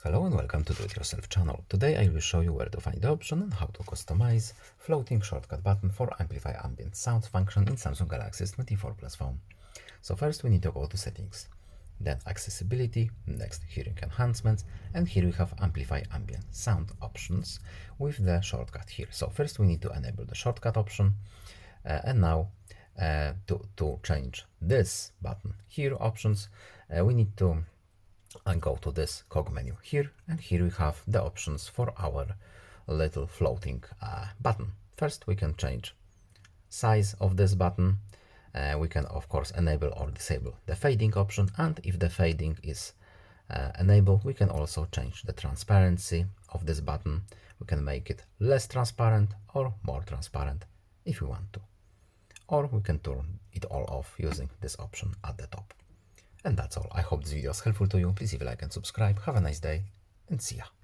Hello and welcome to Do It Yourself channel. Today I will show you where to find the option and how to customize floating shortcut button for Amplify Ambient Sounds function in Samsung Galaxy S24 Plus phone. So first we need to go to settings, then accessibility, next hearing enhancements, and here we have Amplify Ambient Sound options with the shortcut here. So first we need to enable the shortcut option and now to change this button here options we need to go to this cog menu here, and here we have the options for our little floating button. First we can change size of this button. We can of course enable or disable the fading option, and if the fading is enabled, we can also change the transparency of this button. We can make it less transparent or more transparent if we want to, or we can turn it all off using this option at the top. And that's all. I hope this video is helpful to you. Please leave a like and subscribe. Have a nice day and see ya.